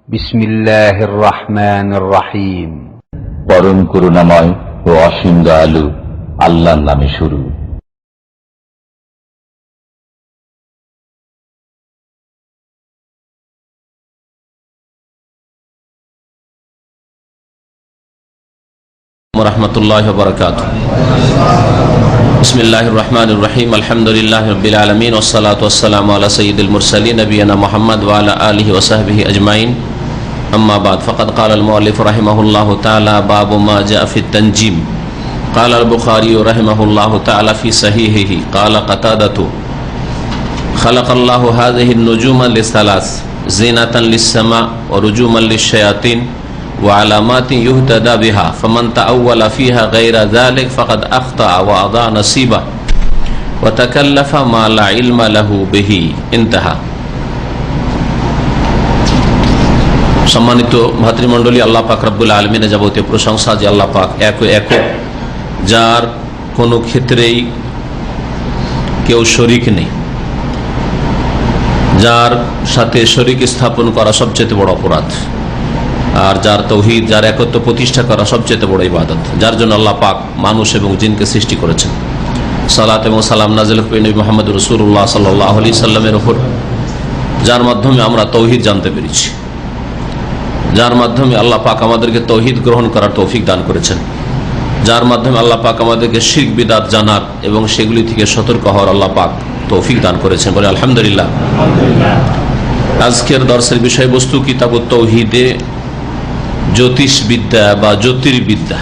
বিসমিল্লাহির রহমানির রহিম। পরম করুণাময় ও অসীম দয়ালু আল্লাহর নামে শুরু। ওয়া বারাকাতুহু। বিসমিল্লাহির রহমানির রহিম। আলহামদুলিল্লাহি রাব্বিল আলামিন ওয়াস সালাতু ওয়াস সালামু আলা সাইয়্যিদিল মুরসালিন নবিয়িনা মুহাম্মদ ওয়া আলা আলিহি ওয়া সাহবিহি আজমাইন। আম্মা বাদ, ফাকাদ ক্বালা আল মুআল্লিফ রাহিমাহুল্লাহু তাআলা বাবু মা জাআ ফিত তানজিম। ক্বালা আল বুখারী রাহিমাহুল্লাহু তাআলা ফি সাহিহিহি ক্বালা কাতাদাতু খালাকাল্লাহু হাযিহি আন-নুজুমা লিসালাস জিনাতান লিস-সামা ওয়া রুজুমান লিশ-শায়াতিন وعلامات يهتدى بها فمن تأول فيها غير ذلك فقد أخطأ وأضاع نصيبه وتكلف ما لا علم له به انتهى। সম্মানিত ভাতৃমণ্ডলী, আল্লাহ পাক রব্বুল আলামিনের যাবতীয় প্রশংসা যে আল্লাহ পাক এক, যার কোনো ক্ষেত্রেই কেউ শরীক নেই, যার সাথে শরীক স্থাপন করা সবচেয়ে বড় অপরাধ, আর যার তৌহিদ, যার একত্ব প্রতিষ্ঠা করা সবচেয়ে বড় ইবাদত, যার জন্য আল্লাহ পাক মানুষ এবং জিনকে সৃষ্টি করেছেন। সালাত এবং সালাম নাযিল করেন নবী মুহাম্মদ রাসূলুল্লাহ সাল্লাল্লাহু আলাইহি সাল্লামের উপর, যার মাধ্যমে আমরা তৌহিদ জানতে পেরেছি, যার মাধ্যমে আল্লাহ পাক আমাদেরকে তৌহিদ গ্রহণ করার তৌফিক দান করেছেন, যার মাধ্যমে আল্লাহ পাক আমাদেরকে শিরক বিদআত জানার এবং সেগুলি থেকে সতর্ক হওয়ার আল্লাহ পাক তৌফিক দান করেছেন। বলে আলহামদুলিল্লাহ। আজকের দর্শের বিষয়বস্তু কিতাবুত তাওহীদে জ্যোতিষবিদ্যা বা জ্যোতির্বিদ্যা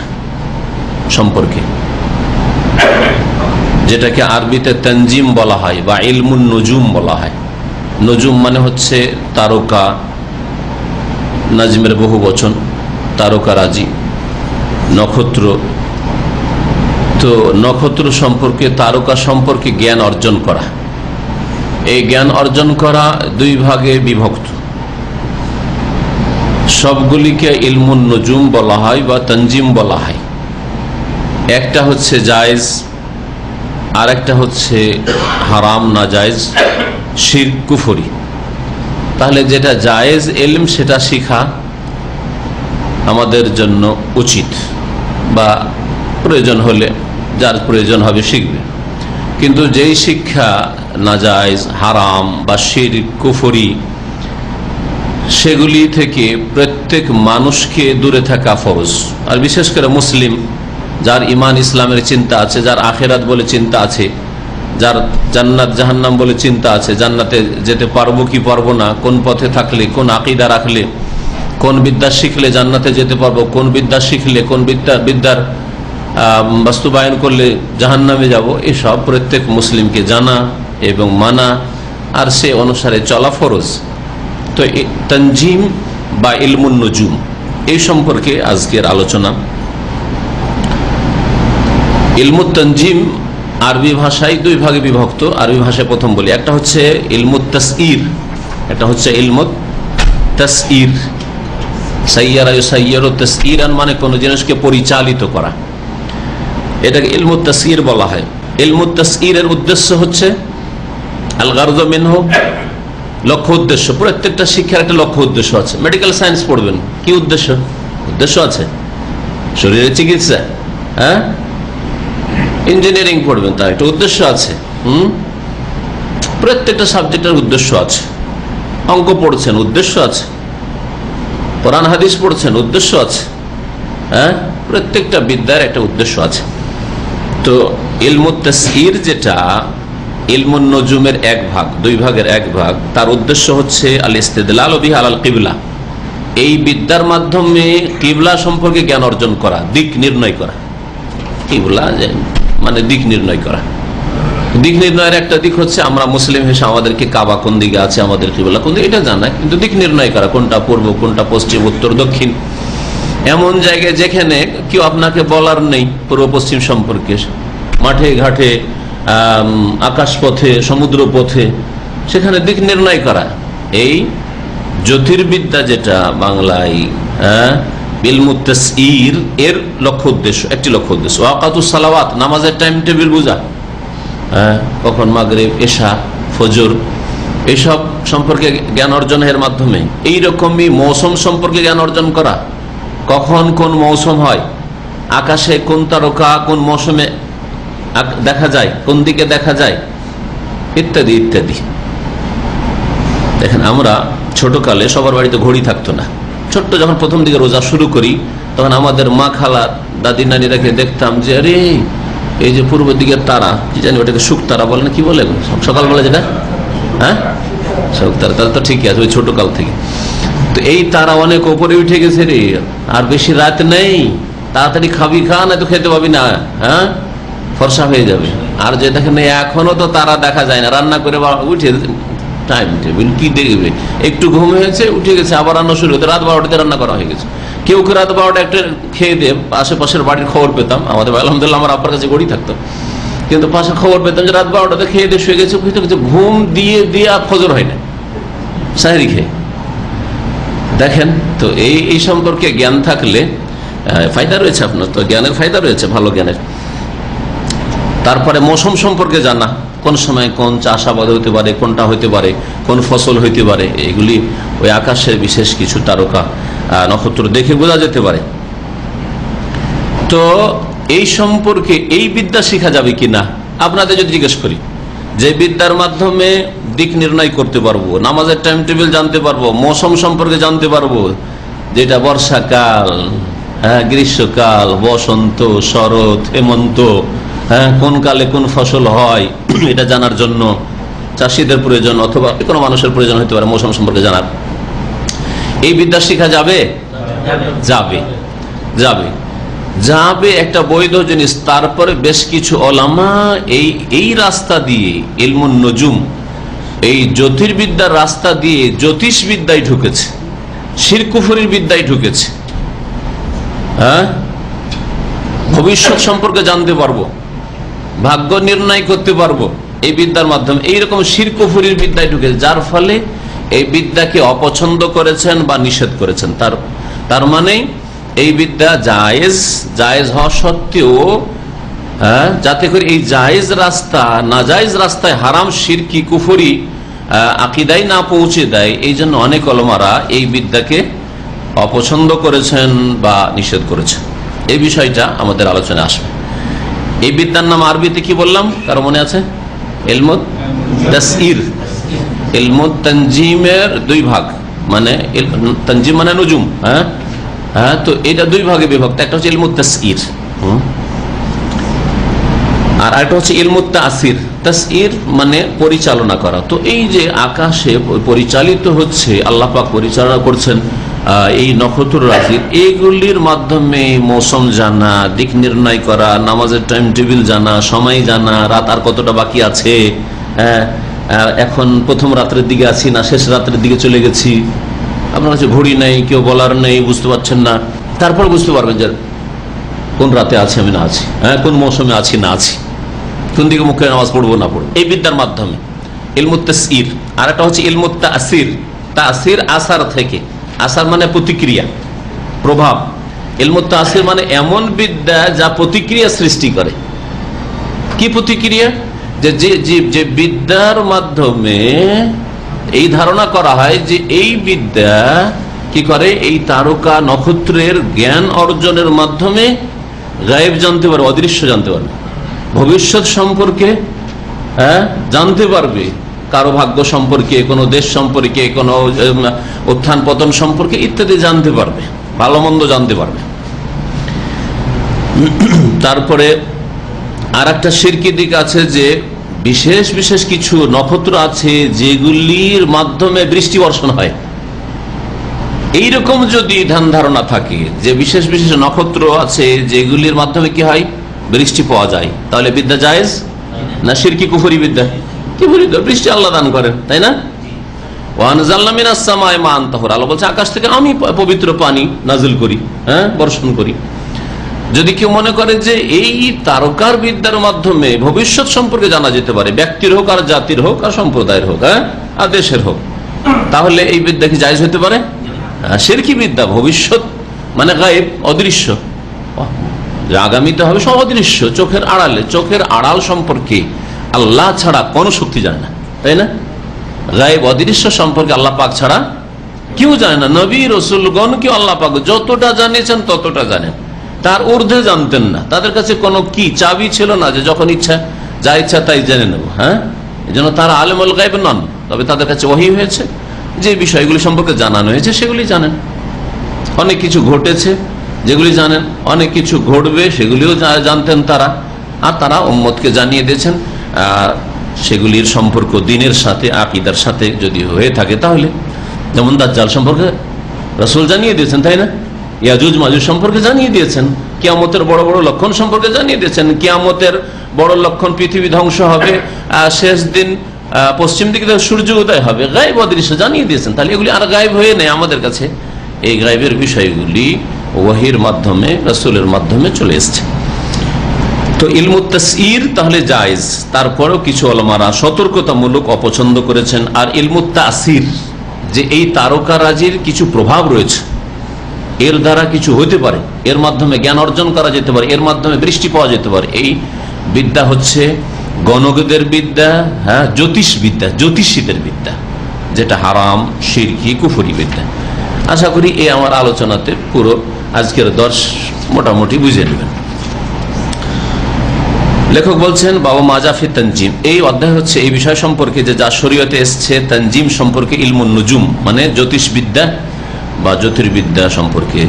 সম্পর্কে, যেটাকে আরবিতে তানজিম বলা হয় বা ইলমুন নুজুম বলা হয়। নজুম মানে হচ্ছে তারকা, নাজমের বহু বচন, তারকারাজি, নক্ষত্র। তো নক্ষত্র সম্পর্কে, তারকা সম্পর্কে জ্ঞান অর্জন করা, এই জ্ঞান অর্জন করা দুই ভাগে বিভক্ত। সবগুলিকে ইলমুন নুজুম বলা হয় বা তানজিম বলা হয়। একটা হচ্ছে জায়েজ, আর একটা হচ্ছে হারাম, না জায়েজ, শিরক, কুফরি। তাহলে যেটা জায়েজ ইলম সেটা শিখা আমাদের জন্য উচিত, বা প্রয়োজন হলে যার প্রয়োজন হবে শিখবে। কিন্তু যেই শিক্ষা নাজায়েজ, হারাম বা শিরক, কুফরি, সেগুলি থেকে প্রত্যেক মানুষকে দূরে থাকা ফরজ। আর বিশেষ করে মুসলিম, যার ইমান ইসলামের চিন্তা আছে, যার আখেরাত বলে চিন্তা আছে, যার জান্নাত জাহান্নাম বলে চিন্তা আছে, জান্নাতে যেতে পারবো কি পারবো না, কোন পথে থাকলে, কোন আকীদা রাখলে, কোন বিদ্যা শিখলে জান্নাতে যেতে পারবো, কোন বিদ্যা শিখলে, কোন বিদ্যার বাস্তবায়ন করলে জাহান্নামে যাব, এসব প্রত্যেক মুসলিমকে জানা এবং মানা আর সে অনুসারে চলা ফরজ। তো তানজিম বা ইলমুন নুজুম, এই সম্পর্কে আজকের আলোচনা। ইলমুত তানজিম আরবি ভাষায় দুই ভাগে বিভক্ত। আরবি ভাষায় প্রথম বলি, একটা হচ্ছে ইলমুত তাসইর, একটা হচ্ছে ইলমুত তাসইর। সাইয়ারা ইউসাইয়িরু তাসইরান মানে কোনো জিনিসকে পরিচালিত করা, এটাকে ইলমুত তাসইর বলা হয়। ইলমুত তাসইরের উদ্দেশ্য হচ্ছে আল গারযু মিনহু, লক্ষ্য উদ্দেশ্য। প্রত্যেকটা শিক্ষার একটা লক্ষ্য উদ্দেশ্য আছে। মেডিকেল সায়েন্স পড়বেন, কি উদ্দেশ্য? উদ্দেশ্য আছে, শরীরের চিকিৎসা। হ্যাঁ, ইঞ্জিনিয়ারিং পড়বেন, তার একটা উদ্দেশ্য আছে। প্রত্যেকটা সাবজেক্টের উদ্দেশ্য আছে। অঙ্ক পড়ছেন, উদ্দেশ্য আছে। কোরআন হাদিস পড়ছেন, উদ্দেশ্য আছে। হ্যাঁ, প্রত্যেকটা বিদ্যার একটা উদ্দেশ্য আছে। তো ইলমুত তাসইর, যেটা ইলমুন নুজুমের এক ভাগ, দুই ভাগের এক ভাগ, তার উদ্দেশ্য হচ্ছে আল ইস্তিদলাল বিহি আলাল কিবলা। এই বিদ্যার মাধ্যমে কিবলা সম্পর্কে জ্ঞান অর্জন করা, দিক নির্ণয় করা। কিবলা মানে দিক নির্ণয় করা। দিক নির্ণয়ের একটা দিক হচ্ছে আমরা মুসলিম হিসেবে আমাদেরকে কাবা কোন দিকে আছে, আমাদের কিবলা কোন দিকে, এটা জানা। কিন্তু দিক নির্ণয় করা, কোনটা পূর্ব, কোনটা পশ্চিম, উত্তর, দক্ষিণ, এমন জায়গায় যেখানে কেউ আপনাকে বলার নেই পূর্ব পশ্চিম সম্পর্কে, মাঠে ঘাটে, আকাশপথে, সমুদ্র পথে, সেখানে দিক নির্ণয় করা। এই জ্যোতির্বিদ্যা, যেটা বাংলায় ইলমুত তাসইর, এর লক্ষ্য উদ্দেশ্য, একটি লক্ষ্য উদ্দেশ্য ওয়াকাতুস সালাওয়াত, নামাজের টাইম টেবিল বোঝা। কখন মাগরিব, এশা, ফজর, এইসব সম্পর্কে জ্ঞান অর্জনের মাধ্যমে এইরকমই মৌসুম সম্পর্কে জ্ঞান অর্জন করা, কখন কোন মৌসুম হয়, আকাশে কোন তারকা কোন মৌসুমে দেখা যায়, কোন দিকে দেখা যায়, ইত্যাদি ইত্যাদি। দেখেন, আমরা ছোটকালে সবার বাড়িতে ঘড়ি থাকতো না। ছোট্ট যখন প্রথম দিকে রোজা শুরু করি তখন আমাদের মা, খালা, দাদি, নানিরাকে দেখতাম যে আরে এই যে পূর্ব দিকের তারা, কি জানি ওটাকে শুক তারা বলে না, কি বলে সকালবেলা যেটা, হ্যাঁ শুক তারা, তারা তো ঠিকই আছে ওই ছোটকাল থেকে। তো এই তারা অনেক ওপরে উঠে গেছে রে, আর বেশি রাত নেই, তাড়াতাড়ি খাবি, খা, না তো খেতে পাবি না, হ্যাঁ ফর্সা হয়ে যাবে। আর যে দেখেন এখনো তো তারা দেখা যায় না, রান্না করে উঠে টাইম টেবিল কি দেখবে, একটু ঘুম হয়েছে উঠে গেছে, আবার রান্না শুরু হতে রাত 12টাতে রান্না করা হয়ে গেছে। কেউ কেউ রাত 12টা একটা খেয়ে দিয়ে আশেপাশের বাড়ির খবর পেতাম। আমাদের আলহামদুলিল্লাহ আমার আব্বার কাছে ঘড়ি থাকতো, কিন্তু পাশে খবর পেতাম যে রাত 12টাতে খেয়ে দিয়ে শুয়ে গেছে, ঘুম দিয়ে দিয়ে আর ফজর হয় না, সাহেরি খেয়ে। দেখেন তো এই সম্পর্কে জ্ঞান থাকলে ফায়দা রয়েছে, আপনার তো জ্ঞানের ফায়দা রয়েছে, ভালো জ্ঞানের। তারপরে মৌসুম সম্পর্কে জানা, কোন সময় কোন চাষাবাদ হইতে পারে, কোনটা হইতে পারে, কোন ফসল হইতে পারে, এগুলি ওই আকাশের বিশেষ কিছু তারকা নক্ষত্র দেখে বোঝা যেতে পারে। তো এই সম্পর্কে এই বিদ্যা শেখা যাবে কিনা আপনাদের যদি জিজ্ঞেস করি, যে বিদ্যার মাধ্যমে দিক নির্ণয় করতে পারবো, নামাজের টাইম টেবিল জানতে পারবো, মৌসুম সম্পর্কে জানতে পারবো, যেটা বর্ষাকাল, হ্যাঁ গ্রীষ্মকাল, বসন্ত, শরৎ, হেমন্ত, হ্যাঁ কোন কালে কোন ফসল হয়, এটা জানার জন্য চাষিদের প্রয়োজন অথবা কোনো মানুষের প্রয়োজন হতে পারে মৌসুম সম্পর্কে জানার। এই বিদ্যা শেখা যাবে? যাবে, যাবে, যাবে, একটা বৈধ জিনিস। তারপরে বেশ কিছু ওলামা এই রাস্তা দিয়ে, ইলমুন নজুম, এই জ্যোতির্বিদ্যার রাস্তা দিয়ে জ্যোতিষ বিদ্যায় ঢুকেছে, শিরক কুফরির বিদ্যায় ঢুকেছে। হ্যাঁ, ভবিষ্যৎ সম্পর্কে জানতে পারবো, ভাগ্য নির্ণয় করতে পারবো এই বিদ্যার মাধ্যমে, এইরকম শিরক কুফরির বিদ্যায় ঢুকেছে, যার ফলে এই বিদ্যাকে অপছন্দ করেছেন বা নিষেধ করেছেন। তার মানে এই বিদ্যা জায়েজ হওয়া সত্ত্বেও, হ্যাঁ, যাতে করে এই জায়েজ রাস্তা নাজায়েজ রাস্তায় হারাম শিরকি কুফরি আকিদায় না পৌঁছে দেয়, এই জন্য অনেক ওলামারা এই বিদ্যাকে অপছন্দ করেছেন বা নিষেধ করেছেন। এই বিষয়টা আমাদের আলোচনায় আসবে। এই বিদ্যার নাম আরবিতে কি বললাম, কারো মনে আছে? ইলমুত তাসইর। ইলমুত তানজিমের দুই ভাগ, মানে তানজিম মানে নুজুম, হ্যাঁ হ্যাঁ, তো এটা দুই ভাগে বিভক্ত। একটা হচ্ছে ইলমুত তাসইর, আর একটা হচ্ছে ইলমুত তাসির। তাসইর মানে পরিচালনা করা। তো এই যে আকাশে পরিচালিত হচ্ছে, আল্লাহ পাক পরিচালনা করছেন এই নক্ষত্র রাশি, এইগুলির মাধ্যমে মৌসুম জানা, দিক নির্ণয় করা, নামাজের টাইম টেবিল জানা, সময় জানা, রাত আর কতটা বাকি আছে, এখন প্রথম রাত্রের দিকে আছি না শেষ রাত্রের দিকে চলে গেছি, আপনার কাছে ঘড়ি নেই, কেউ বলার নেই, বুঝতে পারছেন না, তারপর বুঝতে পারবেন যে কোন রাতে আছি আমি না আছি, হ্যাঁ কোন মৌসুমে আছি না আছি, কোন দিকে মুখে নামাজ পড়বো না পড়বো, এই বিদ্যার মাধ্যমে ইলমুত তাসইর। আর একটা হচ্ছে ইলমুত তাসির। তাসির আসার থেকে, আসার মানে প্রতিক্রিয়া, প্রভাব। ইলমুত তাসির মানে এমন বিদ্যা যা প্রতিক্রিয়া সৃষ্টি করে। কি প্রতিক্রিয়া? যে বিদ্যার মাধ্যমে এই ধারণা করা হয় যে এই বিদ্যা কি করে, এই তারকা নক্ষত্রের জ্ঞান অর্জনের মাধ্যমে গায়েব জানতে পারবে, অদৃশ্য জানতে পারবে, ভবিষ্যৎ সম্পর্কে জানতে পারবে, কারো ভাগ্য সম্পর্কে, কোনো দেশ সম্পর্কে, কোনো উত্থান পতন সম্পর্কে ইত্যাদি জানতে পারবে, ভালো মন্দ জানতে পারবে। তারপরে আর একটা শিরকি দিক আছে যে বিশেষ বিশেষ কিছু নক্ষত্র আছে যেগুলির মাধ্যমে বৃষ্টি বর্ষণ হয়। এইরকম যদি ধ্যান ধারণা থাকে যে বিশেষ বিশেষ নক্ষত্র আছে যেগুলির মাধ্যমে কি হয়, বৃষ্টি পাওয়া যায়, তাহলে বিদ্যা জায়েজ না শিরকি কুফরি বিদ্যা? কি বলি, বৃষ্টি আল্লাহ দান করেন, তাই না? ওয়ানজালনা মিনাস সামাই মাআন তাহুরা, আল্লাহ বলছে আকাশ থেকে আমি পবিত্র পানি নাজিল করি, হ্যাঁ বর্ষণ করি। যদি কেউ মনে করে যে এই তারকার বিদ্যার মাধ্যমে ভবিষ্যৎ সম্পর্কে জানা যেতে পারে, ব্যক্তির হোক আর জাতির হোক আর সম্প্রদায়ের হোক, হ্যাঁ আর দেশের হোক, তাহলে এই বিদ্যা কি জায়েজ হতে পারে? শিরকি বিদ্যা। ভবিষ্যৎ মানে গায়েব, অদৃশ্য, যে আগামীতে হবে সব অদৃশ্য, চোখের আড়ালে, চোখের আড়াল সম্পর্কে আল্লাহ ছাড়া কোনো শক্তি জানে না, তাই না? গায়েব অদৃশ্য সম্পর্কে আল্লাহ পাক ছাড়া কেউ জানে না। নবী রসুলগণ কেউ আল্লাহ পাক যতটা জানিয়েছেন ততটা জানেন, তার ঊর্ধ্বে জানতেন না। তাদের কাছে কোনো কি চাবি ছিল না যে যখন ইচ্ছা যা ইচ্ছা তাই জেনে নেব। হ্যাঁ, এই জন্য তারা আলেমুল গায়েব নন। তবে তাদের কাছে ওহী হয়েছে, যে বিষয়গুলি সম্পর্কে জানানো হয়েছে সেগুলি জানেন। অনেক কিছু ঘটেছে যেগুলি জানেন, অনেক কিছু ঘটবে সেগুলিও জানতেন তারা, আর তারা উম্মতকে জানিয়ে দিয়েছেন। সেগুলির সম্পর্ক দিনের সাথে, আকীদার সাথে যদি হয়ে থাকে, তাহলে যেমন দাজ্জাল সম্পর্কে রাসূল জানিয়ে দিয়েছেন, তাই না? ইয়াজুজ মাজুজ সম্পর্কে জানিয়ে দিয়েছেন, কিয়ামতের বড় বড় লক্ষণ সম্পর্কে জানিয়ে দিয়েছেন। কিয়ামতের বড় লক্ষণ পৃথিবী ধ্বংস হবে, শেষ দিন পশ্চিম দিকে সূর্য উদয় হবে, গায়েব অদৃশ্য জানিয়ে দিয়েছেন। তাহলে এগুলি আর গায়েব হয়ে নেই আমাদের কাছে। এই গায়েবের বিষয়গুলি ওয়াহির মাধ্যমে, রাসূলের মাধ্যমে চলে এসছে। তো ইলমুত তাসঈর তাহলে জায়েজ, তারপরেও কিছু ওলামারা সতর্কতামূলক অপছন্দ করেছেন। আর ইলমুত তাসীর, যে এই তারকারাজির কিছু প্রভাব রয়েছে, এর দ্বারা কিছু হতে পারে, এর মাধ্যমে জ্ঞান অর্জন করা যেতে পারে, এর মাধ্যমে বৃষ্টি পাওয়া যেতে পারে, এই বিদ্যা হচ্ছে গণকদের বিদ্যা, হ্যাঁ, জ্যোতিষবিদ্যা, জ্যোতিষীদের বিদ্যা, যেটা হারাম, শিরকি, কুফরি বিদ্যা। আশা করি এই আমার আলোচনাতে পুরো আজকের দর্শ মোটামুটি বুঝে নেবেন। লেখক বলছেন বাবা মাজাফি তানজিম, এই অধ্যায় হচ্ছে এই বিষয় সম্পর্কে যে যা শরীয়তে এসছে তানজিম সম্পর্কে, ইলমুন নুজুম মানে জ্যোতিষবিদ্যা বা জ্যোতির্বিদ্যা সম্পর্কে।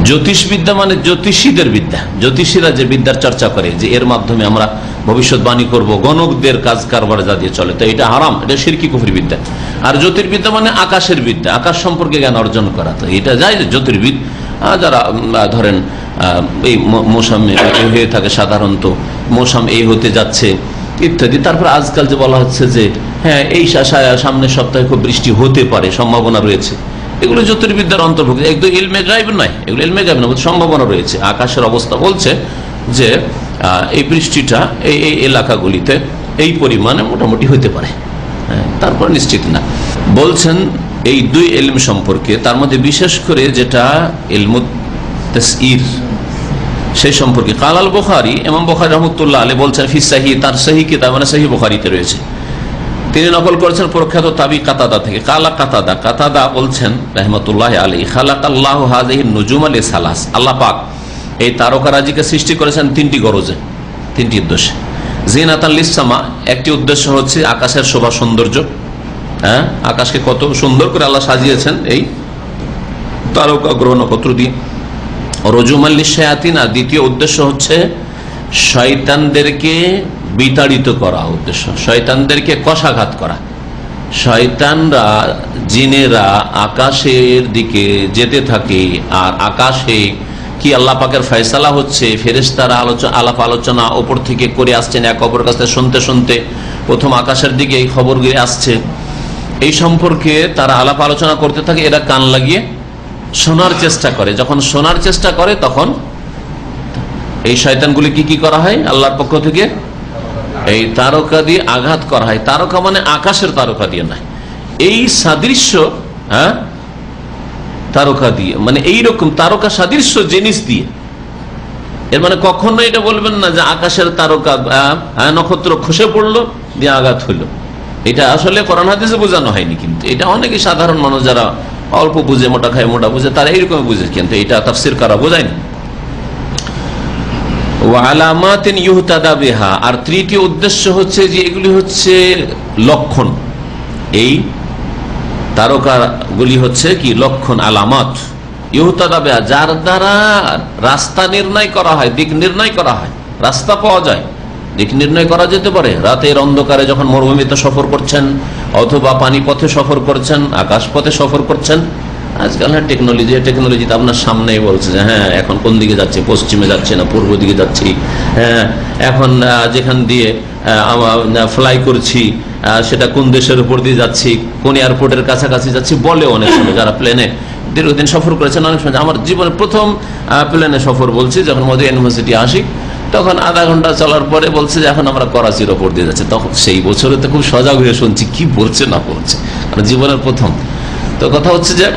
জ্যোতিষবিদ্যা মানে জ্যোতিষীদের বিদ্যা, জ্যোতিষীরা যে বিদ্যার চর্চা করে, যে এর মাধ্যমে আমরা ভবিষ্যৎবাণী করব, গণকদের কাজ কারবার যা দিয়ে চলে, তো এটা হারাম, এটা শিরকি কুফরি বিদ্যা। আর জ্যোতির্বিদ্যা মানে আকাশের বিদ্যা, আকাশ সম্পর্কে জ্ঞান অর্জন করা, তো এটা যায় জ্যোতির্বিদ। যারা ধরেন এই মৌসুমে হয়ে থাকে, সাধারণত মৌসুম এই হতে যাচ্ছে ইত্যাদি। তারপর আজকাল যে বলা হচ্ছে যে হ্যাঁ এই সামনের সপ্তাহে খুব বৃষ্টি হতে পারে, সম্ভাবনা রয়েছে, এগুলো জ্যোতির্বিদ্যার অন্তর্ভুক্ত। একদম ইলমে গায়েব নয়, এগুলো ইলমে গায়েব নয়, সম্ভাবনা রয়েছে। আকাশের অবস্থা বলছে যে এই বৃষ্টিটা এই এলাকাগুলিতে এই পরিমাণে মোটামুটি হতে পারে, তারপর নিশ্চিত না। বলছেন এই দুই ইলম সম্পর্কে, তার মধ্যে বিশেষ করে যেটা ইলমুত তাসঈর, সেই সম্পর্কে কালাল বুখারী, ইমাম বুখারী রাহমাতুল্লাহ আলাইহি বলছেন ফি সাহিহ, তার সহিহ কিতাব মানে সহিহ বুখারীতে রয়েছে। তিনি নকল করেছেন প্রখ্যাত তাবি কাতাদা থেকে। কালা কাতাদা, কাতাদা বলছেন রাহমাতুল্লাহ আলাইহি, খালাকাল্লাহু হাযিহিন নুজুমা লিসালাস, আল্লাহ পাক এই তারকারাজিকে সৃষ্টি করেছেন তিনটি গরজে, তিনটি উদ্দেশ্যে। জিনাতাল লিসসামা, একটি উদ্দেশ্য হচ্ছে আকাশের শোভা সৌন্দর্য, হ্যাঁ, আকাশকে কত সুন্দর করে আল্লাহ সাজিয়েছেন এই তারকা গ্রহ নক্ষত্র দিয়ে। রজুমান লিশায়াতিন, আর দ্বিতীয় উদ্দেশ্য হচ্ছে শয়তানদেরকে বিতাড়িত করা, উদ্দেশ্য শয়তানদেরকে কষাঘাত করা। শয়তানরা, জিনেরা আকাশের দিকে যেতে থাকে, আর আকাশে কি আল্লাহ পাকের ফয়সালা হচ্ছে, ফেরেশতারা আলাপ আলোচনা ওপর থেকে করে আসছেন, এক অপর কাছে শুনতে শুনতে প্রথম আকাশের দিকে এই খবরগুলি আসছে, এই সম্পর্কে তারা আলাপ আলোচনা করতে থাকে। এরা কান লাগিয়ে শোনার চেষ্টা করে, যখন শোনার চেষ্টা করে তখন এই শয়তানগুলি কি করা হয়, আল্লাহর পক্ষ থেকে এই তারকা দিয়ে আঘাত করা হয়। তারকা মানে আকাশের তারকা দিয়ে নয়, এই সাদৃশ্য, হ্যাঁ, তারকা দিয়ে মানে এইরকম তারকা সাদৃশ্য জিনিস দিয়ে। এর মানে কখনো এটা বলবেন না যে আকাশের তারকা, নক্ষত্র খসে পড়লো দিয়ে আঘাত হইলো, এটা আসলে কোরআন হাদিসে বোঝানো হয়নি। কিন্তু এটা অনেকে সাধারণ মানুষ যারা অল্প বুঝে, মোটা খায় মোটা বুঝে, তারা এইরকম বুঝে, কিন্তু এটা তাফসীর করা বোঝায়নি। ওয়ালামাতিন ইউহতাদা বিহা, আর তৃতীয় উদ্দেশ্য হচ্ছে যে এগুলি হচ্ছে লক্ষণ, এই তারকাগুলি হচ্ছে কি লক্ষণ, আলামাত। ইউহতাদা বিহা, যার দ্বারা রাস্তা নির্ণয় করা হয়, দিক নির্ণয় করা হয়, রাস্তা পাওয়া যায়, দিক নির্ণয় করা যেতে পারে। রাতের অন্ধকারে যখন মরুভূমিতে সফর করছেন, অথবা পানি পথে সফর করছেন, আকাশ পথে সফর করছেন, আজকাল হ্যাঁ টেকনোলজিতে আপনার সামনেই বলছে যে হ্যাঁ এখন কোন দিকে যাচ্ছে, পশ্চিমে যাচ্ছে না পূর্ব দিকে যাচ্ছি, হ্যাঁ এখন যেখান দিয়ে ফ্লাই করছি সেটা কোন দেশের উপর দিয়ে যাচ্ছি, কোন এয়ারপোর্টের কাছাকাছি যাচ্ছি বলে অনেক সময়। যারা প্লেনে দীর্ঘদিন সফর করেছেন, অনেক সময় আমার জীবনের প্রথম প্লেনে সফর বলছি, যখন মদিনা ইউনিভার্সিটি আসি, তখন আধা ঘন্টা চলার পরে বলছে যে এখন আমরা করাচির ওপর দিয়ে যাচ্ছি। তখন সেই বছরে তো খুব সজাগ হয়ে শুনছি কি বলছে না বলছে, মানে জীবনের প্রথম। তো কথা হচ্ছে যে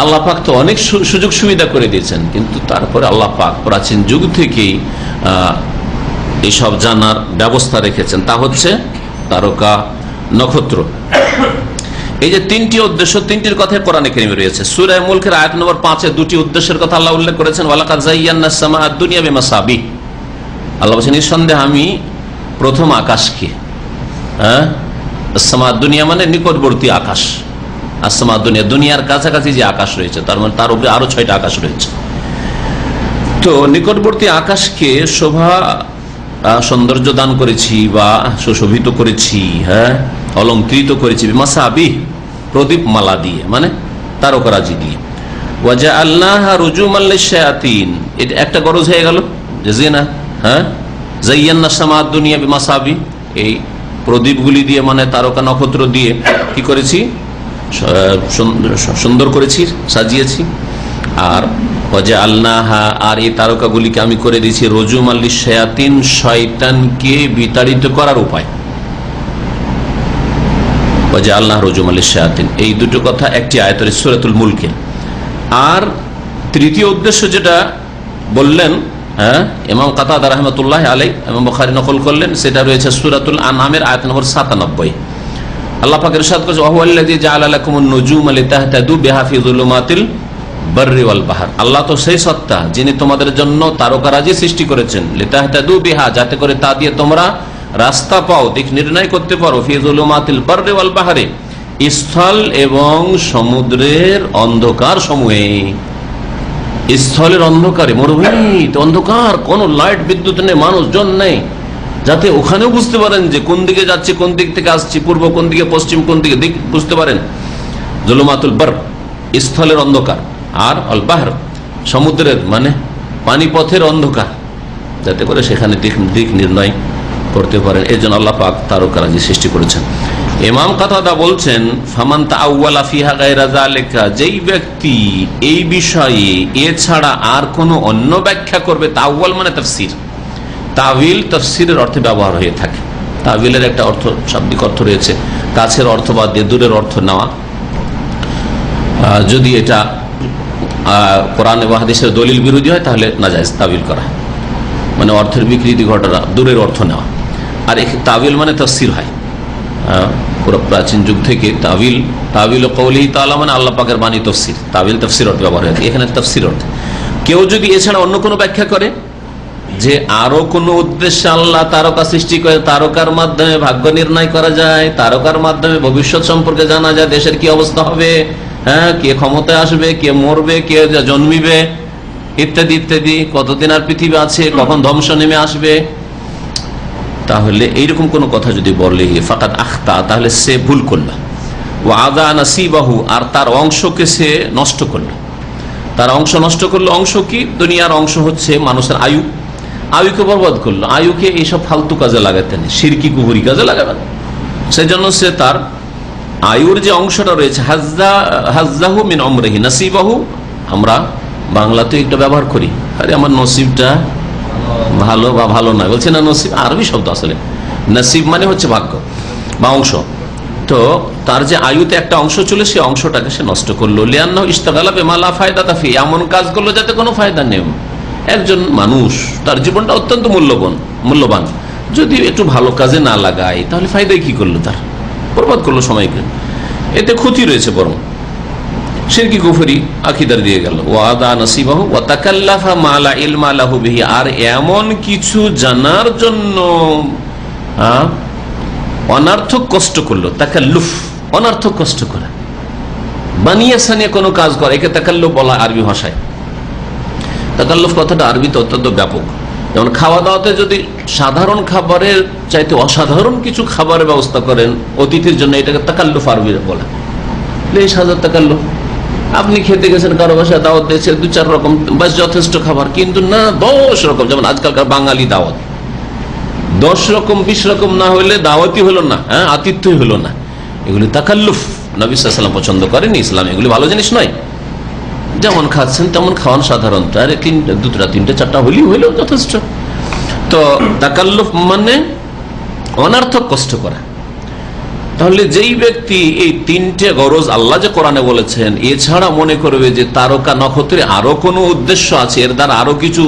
আল্লাহ পাক তো অনেক সুযোগ সুবিধা করে দিয়েছেন, কিন্তু তারপরে আল্লাহ পাক প্রাচীন যুগ থেকেই এইসব জানার ব্যবস্থা রেখেছেন। তা হচ্ছে তারকা নক্ষত্র। এই যে তিনটি উদ্দেশ্য, তিনটির কথাই কোরআনে কারীমে রয়েছে। সূরা মুলকের আয়াত নম্বর 5-এ দুটি উদ্দেশ্যের কথা আল্লাহ উল্লেখ করেছেন। ওয়ালাকাদ যায়্যানাস সামাআদ দুনিয়া বিমাসাবিহ, আল্লাহ বলেছেন নিঃসন্দেহে আমি প্রথম আকাশকে, সামাআদ দুনিয়া মানে নিকটবর্তী আকাশ, আর সামাআদ দুনিয়া দুনিয়ার কাছাকাছি যে আকাশ রয়েছে তার মানে তার উপরে আরো 6টা আকাশ রয়েছে। তো নিকটবর্তী আকাশকে শোভা সৌন্দর্য দান করেছি বা সুশোভিত করেছি, অলঙ্কৃত করেছি বিমাসাবিহ প্রদীপ মালা দিয়ে, মানে তারকারাজি দিয়ে। ওয়াজআলনাহা রুজুমান লিশ-শায়াতিন, এটা একটা গরজ হয়ে গেল যে জিনা, যায়্যানাস সামাআদ দুনিয়া বিমাসাবিহ, এই প্রদীপগুলি দিয়ে মানে তারকা নক্ষত্র দিয়ে কি করেছি, সুন্দর করেছি, সাজিয়েছি। আর ওয়াজআলনাহা, আর এই তারকাগুলিকে আমি করে দিয়েছি রুজুমান লিশ-শায়াতিন, শয়তানকে বিতাড়িত করার উপায়। ওয়াজআলনাহা রুজুমান লিশ-শায়াতিন, এই দুটো কথা একটি আয়াতের সূরাতুল মুলকে। আর তৃতীয় উদ্দেশ্য যেটা বললেন ইমাম কাতাদা রাহমাতুল্লাহি আলাইহি, ইমাম বুখারী নকল করলেন, সেটা রয়েছে সূরাতুল আনআমের আয়াত নম্বর 97। আল্লাহ পাক ইরশাদ করেছেন ওয়া হুয়াল্লাযী জাআলা লাকুমুন নুজুমা লিতাহতাদু বিহা ফি যুলুমাতিল বাররি ওয়াল বাহর, আল্লাহ তো সেই সত্তা যিনি তোমাদের জন্য তারকারাজি সৃষ্টি করেছেন, লিতাহতাদু বিহা, যাতে করে তা দিয়ে তোমরা রাস্তা পাও, দিক নির্ণয় করতে পারো, ফি যুলুমাতিল বাররি ওয়াল বাহরে, স্থল এবং সমুদ্রের অন্ধকার সমূহে। স্থলের অন্ধকারে, মরুভূমিতে অন্ধকার, কোন লাইট বিদ্যুৎ নেই, মানুষজন নেই, যাতে ওখানেও বুঝতে পারেন যে কোন দিকে যাচ্ছে, কোন দিক থেকে আসছি, পূর্ব কোন দিকে, পশ্চিম কোন দিকে, দিক বুঝতে পারেন। জুলুমাতুল বার স্থলের অন্ধকার, আর আল বাহর সমুদ্রের মানে পানিপথের অন্ধকার, যাতে করে সেখানে দিক নির্ণয় করতে পারেন। এই জন্য আল্লাহ পাক তারকারাজি সৃষ্টি করেছেন। ইমাম কাতাদা বলছেন ফামান তাআওয়ালা ফিহা গায়রা যালিকা, যেই ব্যক্তি এই বিষয়ে এছাড়া আর কোনো অন্য ব্যাখ্যা করবে, তাআওয়াল মানে তাফসীর, তাবিল তাফসীরের অর্থে ব্যবহার হয়ে থাকে। তাবিলের একটা অর্থ, শাব্দিক অর্থ রয়েছে, কাছের অর্থ বাদ দিয়ে দূরের অর্থ নেওয়া। যদি এটা কোরআন এবং হাদিসের দলিল বিরোধী হয় তাহলে নাজায়েজ তাবিল করা, মানে অর্থের বিকৃতি ঘটানো, দূরের অর্থ নেওয়া। আর তাবিল মানে তাফসীর হয়, পুরো প্রাচীন যুগ থেকে তাবিল কওলিহি তাআলা মানে আল্লাহ পাকের বাণী তাফসীর, তাবিল তাফসীর অর্থে ব্যবহার হয়। এখানে তাফসীর অর্থে কেউ যদি এছাড়া অন্য কোনো ব্যাখ্যা করে যে আরো কোনো উদ্দেশ্যে আল্লাহ তারকা সৃষ্টি করে, তারকার মাধ্যমে ভাগ্য নির্ণয় করা যায়, তারকার মাধ্যমে ভবিষ্যৎ সম্পর্কে জানা যায়, দেশের কি অবস্থা হবে, কে ক্ষমতায় আসবে, কে মরবে, কে জন্মিবে, ইত্যাদি ইত্যাদি, কতদিন আর পৃথিবী আছে, কখন ধ্বংস নেমে আসবে, তাহলে এইরকম কোন কথা যদি বলে ফাকাদ আখতা, তাহলে সে ভুল করলো। ওয়া আযা নাসিবাহু, আর তার অংশকে সে নষ্ট করলো, তার অংশ নষ্ট করলো। অংশ কি? দুনিয়ার অংশ হচ্ছে মানুষের আয়ু, আয়ুকে বরবাদ করলো, আয়ুকে এইসব ফালতু কাজে লাগাতে নেই, শিরকি কুফরি কাজে লাগাবে, সেজন্য সে তার আয়ুর যে অংশটা রয়েছে, হাজ্জাহু মিন উমরিহি নাসিবাহু, আমরা বাংলাতে একটা ব্যবহার করি, আরে আমার নসিবটা ভালো বা ভালো নয়, বলছে না নসিব আরবি শব্দ, আসলে নসিব মানে হচ্ছে ভাগ্য বা অংশ। তো তার যে আয়ুতে একটা অংশ চলে, সে অংশটাকে সে নষ্ট করলো। লিআন্নাহু ইশতাগালা বিমা লা ফায়দাতা ফি, এমন কাজ করলো যাতে কোনো ফায়দা নেই। একজন মানুষ তার জীবনটা অত্যন্ত মূল্যবান, যদি একটু ভালো কাজে না লাগায় তাহলে ফায়দাই কি করলো, তার বরবাদ করলো সময়কে, এতে ক্ষতি রয়েছে, বরং শিরকি কুফরি আকীদার দিয়ে গেল। ওয়াদা নসিবাহু ওয়া তাকাল্লাফা মা লা ইলমা লাহু বিহি, আর এমন কিছু জানার জন্য অনার্থক কষ্ট করলো। তাকাল্লুফ অনার্থক কষ্ট করা, বানিয়ে সানিয়ে কোনো কাজ করে, একে তাকাল্লুফ বলা আরবি ভাষায়। তাকাল্লুফ কথাটা আরবিতে অত্যন্ত ব্যাপক। যেমন খাওয়া দাওয়াতে যদি সাধারণ খাবারের চাইতে অসাধারণ কিছু খাবারের ব্যবস্থা করেন অতিথির জন্য, এটাকে তাকাল্লুফ আরবি বলে। বেশ হাজার তাকাল্লুফ, আপনি খেতে গেছেন, কারো বাসায় দাওয়াত দিয়েছে, 2-4 রকম বাস যথেষ্ট খাবার, কিন্তু না 10 রকম, যেমন আজকালকার বাঙালি দাওয়াত 10 রকম 20 রকম না হলে দাওয়াতই হলো না, আতিথ্যই হলো না। এগুলি তাকাল্লুফ, নবী সাল্লাল্লাহু আলাইহি ওয়াসাল্লাম পছন্দ করেন, ইসলাম এগুলি ভালো জিনিস নয়। যেমন খাচ্ছেন তেমন খাওয়ান, সাধারণত আরে 2টা 3টা 4টা হলেই হইল যথেষ্ট। তো তাকাল্লুফ মানে অনার্থক কষ্ট করা। তাহলে যেই ব্যক্তি এই 3টে গরজ আল্লাহ যে কোরআনে বলেছেন এছাড়া মনে করবে যে তারকা নক্ষত্রে আরো কোনো উদ্দেশ্য আছে, এর দ্বারা আরো কিছু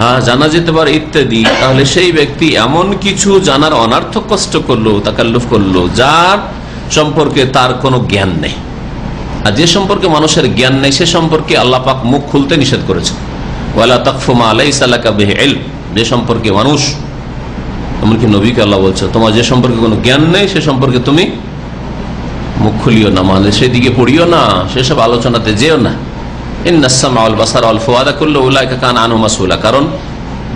হ্যাঁ জানা যেতে পারে ইত্যাদি, তাহলে সেই ব্যক্তি এমন কিছু জানার অনার্থক কষ্ট করলো, তাকাল্লুফ করলো, যার সম্পর্কে তার কোনো জ্ঞান নেই। আর যে সম্পর্কে মানুষের জ্ঞান নেই সে সম্পর্কে আল্লাহ পাক মুখ খুলতে নিষেধ করেছে, ওয়ালা তাকফু মা লাইসা লাকা বিহি ইলম। যে সম্পর্কে মানুষ, এমনকি নবীকে আল্লাহ বলছে তোমার যে সম্পর্কে কোনো জ্ঞান নেই সে সম্পর্কে তুমি মুখ খুলিও না, মানে সেদিকে পড়িও না, সেসব আলোচনাতে যেও না। ইন্নাস সামআ ওয়াল বাসারা ওয়াল ফুআদা কুল্লু উলাইকা কানা আনহু মাসউলা। কারণ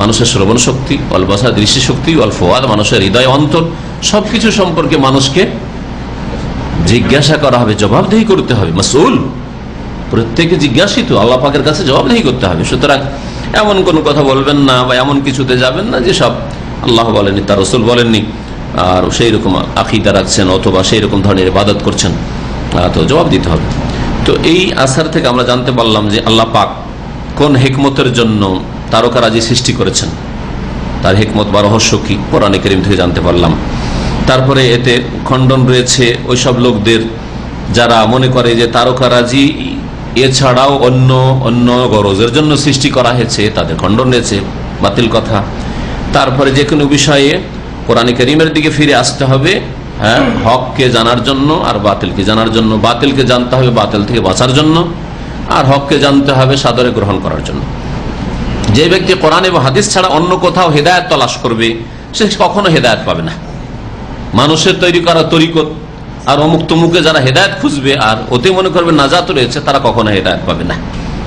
মানুষের শ্রবণ শক্তি, ওয়াল বাসার দৃষ্টি শক্তি, ওয়াল ফুআদ মানুষের হৃদয় অন্তর, সবকিছু সম্পর্কে মানুষকে জিজ্ঞাসা করা হবে, জবাবদেহি করতে হবে। মাসউল, প্রত্যেকে জিজ্ঞাসিত, আল্লাহ পাকের কাছে জবাবদেহি করতে হবে। সুতরাং এমন কোনো কথা বলবেন না বা এমন কিছুতে যাবেন না যে সব আল্লাহ বলেননি, তার রাসূল বলেননি, আর সেই রকম আকীদা রাখছেন অথবা সেই রকম ধরনের ইবাদত করছেন, তো জবাব দিতে হবে। তো এই আসার থেকে আমরা জানতে পারলাম যে আল্লাহ পাক কোন হিকমতের জন্য তারকারাজি সৃষ্টি করেছেন, তার হিকমত বা রহস্য কি কোরআনে কারীম থেকে জানতে পারলাম। তারপরে এতে খণ্ডন রয়েছে ওইসব লোকদের যারা মনে করে যে তারকারাজি এছাড়াও অন্য অন্য গরজের জন্য সৃষ্টি করা হয়েছে, তাদের খণ্ডন রয়েছে, বাতিল কথা। তারপরে যে কোনো বিষয়ে কোরআনে কারীমের দিকে ফিরে আসতে হবে, হ্যাঁ, হককে জানার জন্য আর বাতিলকে জানার জন্য। বাতিলকে জানতে হবে বাতিল থেকে বাঁচার জন্য, আর হককে জানতে হবে সাদরে গ্রহণ করার জন্য। যে ব্যক্তি কোরআন এবং হাদিস ছাড়া অন্য কোথাও হেদায়েত তলাশ করবে সে কখনো হেদায়েত পাবে না। মানুষের তৈরি করা তরিকত আর অমুক তমুকে যারা হেদায়েত খুঁজবে আর ওতে মনে করবে নাজাত রয়েছে, তারা কখনো হেদায়েত পাবে না।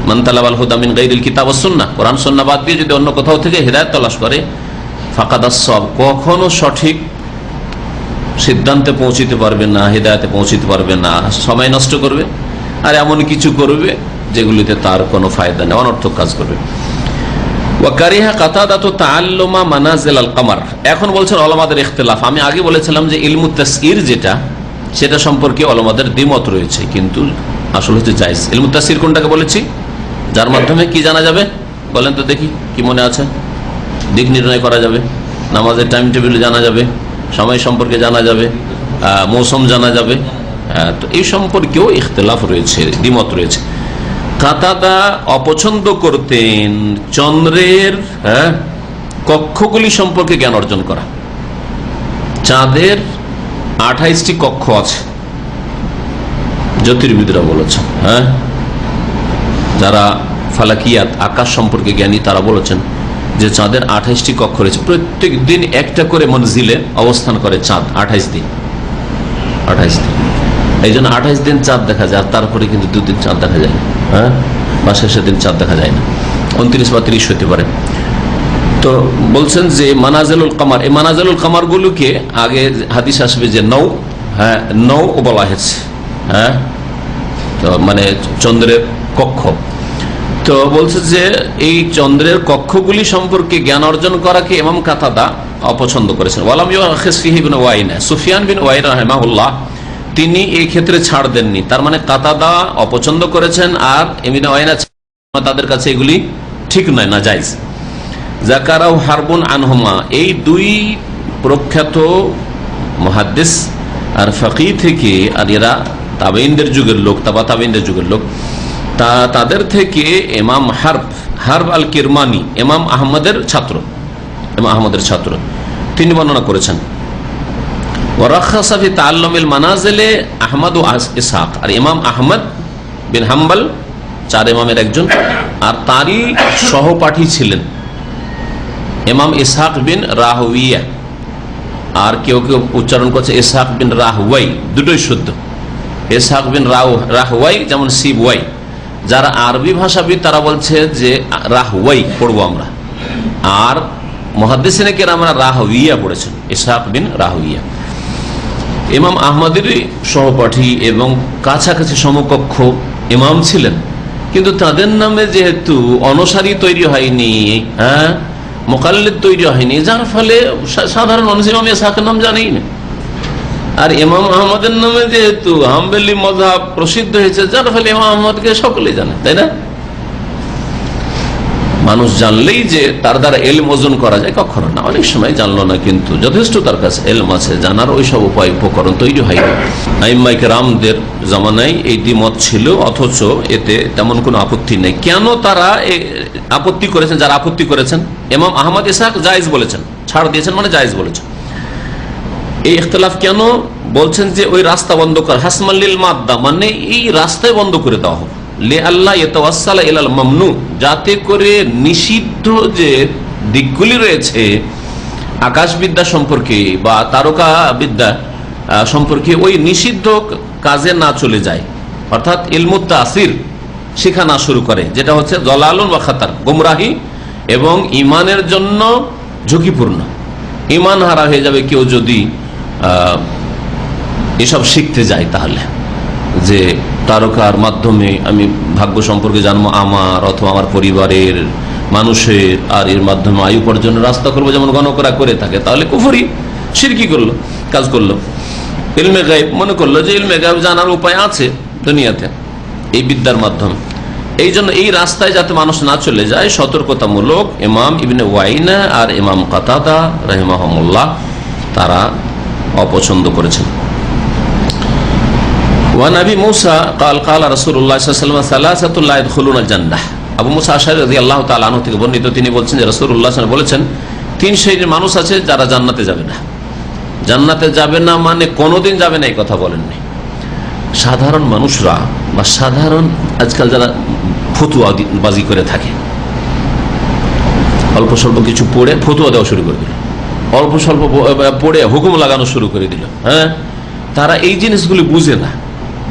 মান তালাবাল হুদা মিন গায়রিল কিতাব ওয়াস সুন্নাহ, কোরআন সুন্নাহ বাদ দিয়ে যদি অন্য কোথাও থেকে হেদায়েত তলাশ করে, ফাকাদাস সাওয়াব, কখনো সঠিক সিদ্ধান্তে পৌঁছিতে পারবে না, হেদায়েতে পৌঁছিতে পারবে না, সময় নষ্ট করবে আর এমন কিছু করবে যেগুলিতে তার কোনো ফায়দা নেই, অনর্থক কাজ করবে। এখন বলছেন ওলামাদের ইখতিলাফ। আমি আগে বলেছিলাম যে ইলমু তাসইর যেটা, সেটা সম্পর্কে ওলামাদের দ্বিমত রয়েছে, কিন্তু আসলে হচ্ছে জায়েজ। ইলমু তাসইর কোনটাকে বলেছি? যার মাধ্যমে কি জানা যাবে বলেন তো দেখি, কি মনে আছে? দিক নির্ণয় করা যাবে, নামাজের টাইম টেবিল জানা যাবে, সময় সম্পর্কে জানা যাবে, মৌসুম জানা যাবে। তো এই সম্পর্কেও ইখতিলাফ রয়েছে, দ্বিমত রয়েছে। কাতাদা অপছন্দ করতেন চন্দ্রের কক্ষগুলি সম্পর্কে জ্ঞান অর্জন করা। চাঁদের 28টি কক্ষ আছে, জ্যোতির্বিদরা বলেছেন। হ্যাঁ, যারা ফালাকিয়াত আকাশ সম্পর্কে জ্ঞানী তারা বলেছেন যে চাঁদের 28টি কক্ষ রয়েছে, প্রত্যেক দিন একটা করে মনজিলে অবস্থান করে চাঁদ। 28 দিন, 28 দিন, এই জন্য 28 দিন চাঁদ দেখা যায়। আর তারপরে কিন্তু 2 দিন চাঁদ দেখা যায় না, হ্যাঁ, বা শেষের দিন চাঁদ দেখা যায় না, 29 বা 30 হতে পারে। তো বলছেন যে মানাজিলুল কামার, এই মানাজিলুল কামার গুলোকে আগে হাদিস আসবে যে নৌ, হ্যাঁ, নৌ বলা হয়েছে, হ্যাঁ, তো মানে চন্দ্রের কক্ষ। তো বলছে যে এই চন্দ্রের কক্ষগুলি সম্পর্কে জ্ঞান অর্জন করাকে ইমাম কাতাদা অপছন্দ করেছেন। ওয়ালাম ইউখিস ফিহি ইবনে ওয়াইনা, সুফিয়ান বিন ওয়াইনা রাহিমাহুল্লাহ তিনি এই ক্ষেত্রে ছাড় দেননি। তার মানে কাতাদা অপছন্দ করেছেন আর ইবনে ওয়াইনা তাদের কাছে এগুলি ঠিক নয়, না জায়েজ। যাকারাউ হারবুন আনহুমা, এই দুই প্রখ্যাত মুহাদ্দিস আর ফাকিহ থেকে, আর এরা তাবেঈনদের যুগের লোক, তাবেঈনদের যুগের লোক, তাদের থেকে ইমাম হারব আল কিরমানি, ইমাম আহমদের ছাত্র, তিনি বর্ণনা করেছেন। ওয়ারাখাসা ফি তাআল্লুমিল মানাজিলে আহমদ ও ইসহাক, আর ইমাম আহমদ বিন হাম্বল 4 ইমামের একজন, আর তারই সহপাঠী ছিলেন ইমাম ইসহাক বিন রাহওয়িয়া, আর কেউ কেউ উচ্চারণ করছে ইসহাক বিন রাহওয়াই, দুটোই শুদ্ধ। ইসহাক বিন রাহওয়াই যেমন সিবওয়াই, যারা আরবি ভাষাবিদ তারা বলছে যে রাহওয়াই পড়বো আমরা, আর মুহাদ্দিসিনে কেরামরা রাহওয়িয়া পড়েছেন, ইসহাক বিন রাহওয়িয়া। ইমাম আহমদেরই সহপাঠী এবং কাছাকাছি সমকক্ষ ইমাম ছিলেন, কিন্তু তাদের নামে যেহেতু অনুসারী তৈরি হয়নি, হ্যাঁ, মুকাল্লিদ তৈরি হয়নি, যার ফলে সাধারণ মানুষ ইমাম ইসহাকের নাম জানেই না। আর ইমাম আহমদের নামে যেহেতু হাম্বলি মাযহাব প্রসিদ্ধ হয়েছে, যার ফলে ইমাম আহমদকে সকলেই জানে, তাই না? মানুষ জানলেই যে তার দ্বারা এলম অর্জন করা যায়, কখনো না। অনেক সময় জানলো না, কিন্তু যথেষ্ট তার কাছে এলম আছে, জানার ওই সব উপায় উপকরণ তৈরি হয়। আইম্মায়ে কেরামদের জামানায় এই দ্বিমত ছিল, অথচ এতে তেমন কোনো আপত্তি নেই। কেন তারা আপত্তি করেছেন? যারা আপত্তি করেছেন, ইমাম আহমদ ইসহাক জায়েজ বলেছেন, ছাড় দিয়েছেন মানে জায়েজ বলেছেন। এই ইখতিলাফ কেন? বলছেন যে ওই রাস্তা বন্ধ করা, হাসমাল্লিল মাদ্দা, মানে এই রাস্তায় বন্ধ করে দেওয়া হবে, লে আল্লাহ ইয়াতাওয়াসসালা ইলাল মামনু, যাতে করে নিষিদ্ধ যে দিকগুলি রয়েছে আকাশবিদ্যা সম্পর্কে বা তারকা বিদ্যা সম্পর্কে, ওই নিষিদ্ধ কাজে না চলে যায়, অর্থাৎ ইলমুত তাসির শেখা না শুরু করে, যেটা হচ্ছে জলালুন ওয়া খাতার, গুমরাহি এবং ইমানের জন্য ঝুঁকিপূর্ণ। ইমান হারা হয়ে যাবে কেউ যদি এসব শিখতে যায়, তাহলে যে তারকার মাধ্যমে আমি ভাগ্য সম্পর্কে জানবো আমার অথবা আমার পরিবারের মানুষের, আর এর মাধ্যমে আয়ু উপার্জনের রাস্তা করবো, যেমন গণকরা করে থাকে, তাহলে কুফরি শিরকি করলো, কাজ করলো। ইলমে গায়েব মনে করলো যে ইলমে গায়েব জানার উপায় আছে দুনিয়াতে এই বিদ্যার মাধ্যমে। এই জন্য এই রাস্তায় যাতে মানুষ না চলে যায়, সতর্কতামূলক ইমাম ইবনে ওয়াইনা আর ইমাম কাতাদা রাহিমাহুমুল্লাহ তারা অপছন্দ করেছেন। ওয়ান আবি মুসা قال قال رسول الله صلى الله عليه وسلم ثلاثه لا يدخلون الجنه। আবু মুসা আশআরী রাদিয়াল্লাহু তাআলা আনহু থেকে বর্ণিত, তিনি বলছেন যে রাসূলুল্লাহ সাল্লাল্লাহু আলাইহি ওয়াসাল্লাম বলেছেন, তিন শ্রেণীর মানুষ আছে যারা জান্নাতে যাবে না। জান্নাতে যাবে না মানে কোনোদিন যাবে না এই কথা বলেননি। সাধারণ মানুষরা বা সাধারণ আজকাল যারা ফতুয়াবাজি করে থাকে, অল্প স্বল্প কিছু পড়ে ফতুয়া দেওয়া শুরু করে দিল, অল্প স্বল্প পড়ে হুকুম লাগানো শুরু করে দিল, হ্যাঁ, তারা এই জিনিসগুলি বুঝে না।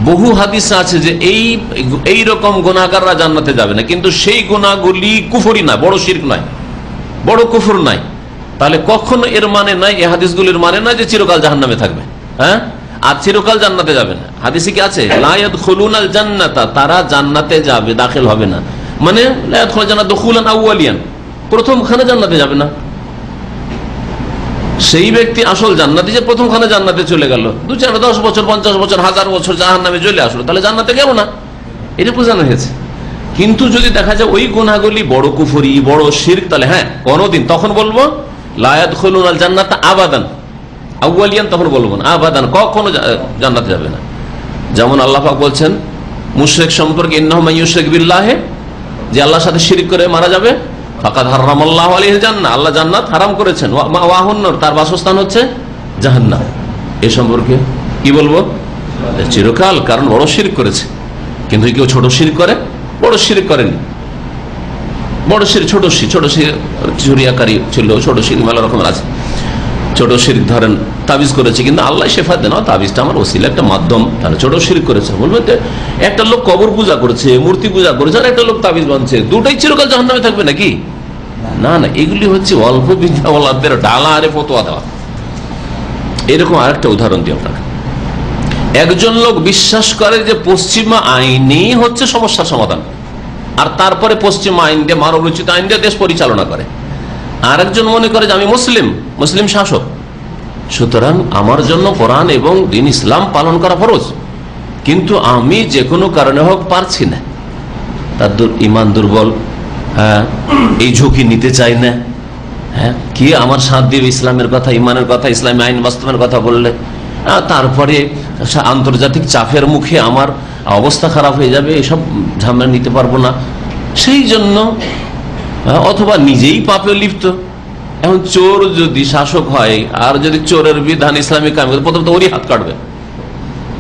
বহু হাদিস আছে যে এই রকম গুনাহগাররা জান্নাতে যাবে না, কিন্তু সেই গুনাহগুলি কুফরি না, বড় শিরক নয়, বড় কুফর নাই। তাহলে কখনো এর মানে নাই, এই হাদিসগুলির মানে না যে চিরকাল জাহান্নামে থাকবে, হ্যাঁ, আর চিরকাল জান্নাতে যাবে না। হাদিসে কি আছে? লা ইয়াদখুলুনাল জান্নাতা, তারা জান্নাতে যাবে, দাখিল হবে না, মানে লা ইয়াদখুলুল জান্নাত দুখুলান আউয়ালিয়ান, প্রথমখানে জান্নাতে যাবে না। সেই ব্যক্তি আসল জান্নাতি যে প্রথমখানে জান্নাতে চলে গেল, 2, 4, 10 বছর, 50 বছর, 1000 বছর জাহান্নামে চলে আসলো, তাহলে জান্নাতে গেল না, এটা বোঝানো হয়েছে। কিন্তু যদি দেখা যায় ওই গুনাহগুলি বড় কুফরি, বড় শিরক, তাহলে হ্যাঁ কোনদিন, তখন বলবো লা ইয়াদখুলুনাল জান্নাতা আবাদান, আউয়ালিয়ান তখন বলবো না, আবাদান কখনো জান্নাতে যাবে না। যেমন আল্লাহ পাক বলছেন মুশরিক সম্পর্কে, ইন্নাহু মান ইউশরিক বিল্লাহি, যে আল্লাহর সাথে শিরক করে মারা যাবে, ফাকাদ হারামাল্লাহু আলাইহিল জান্নাহ, আল্লাহ জান্নাত হারাম করেছেন, ওয়া মাওয়াহুন নার, তার বাসস্থান হচ্ছে জাহান্নাম। এই সম্পর্কে কি বলবো? চিরকাল, কারণ বড় শিরক করেছে। কিন্তু কেউ ছোট শিরক করে, বড় শিরক করেনি। বড় শিরক, ছোট শিরক চুরিয়াকারী ছিল, ছোট শিরক মেলা রকমের আছে। ছোট শিরক ধরেন তাবিজ করেছে, কিন্তু আল্লাহ শেফা দেন, তাবিজটা আমার ওসিলা, একটা মাধ্যম, তাহলে ছোট শিরক করেছে। বলবে একটা লোক কবর পূজা করেছে, মূর্তি পূজা করেছে, আর একটা লোক তাবিজ বানছে, দুটাই চিরকাল জাহান্নামে থাকবে নাকি? না না, এগুলি হচ্ছে অল্প বিদ্যাওয়ালাদের ডালা আরে ফতোয়া দেওয়া। এরকম আরেকটা উদাহরণ দিই আপনাকে। একজন লোক বিশ্বাস করে যে পশ্চিমা আইনই হচ্ছে সমস্যার সমাধান, আর তারপরে পশ্চিমা আইন দিয়ে, মানব রচিত আইন দিয়ে দেশ পরিচালনা করে। আর একজন মনে করে যে আমি মুসলিম শাসক, সুতরাং আমার জন্য কোরআন এবং দ্বীন ইসলাম পালন করা ফরজ, কিন্তু আমি যে কোনো কারণে হোক পারছি না, তার ইমান দুর্বল, হ্যাঁ, এই ঝুঁকি নিতে চাই না, হ্যাঁ, কি আমার সাথ দিয়ে ইসলামের কথা, ইমানের কথা, ইসলামী আইন বাস্তবের কথা বললে তারপরে আন্তর্জাতিক চাপের মুখে আমার অবস্থা খারাপ হয়ে যাবে, এসব ঝামেলা নিতে পারবো না, সেই জন্য, অথবা নিজেই পাপে লিপ্ত। এখন চোর যদি শাসক হয় আর যদি চোরের বিধান ইসলামিক কাম, প্রথম তো ওরই হাত কাটবে,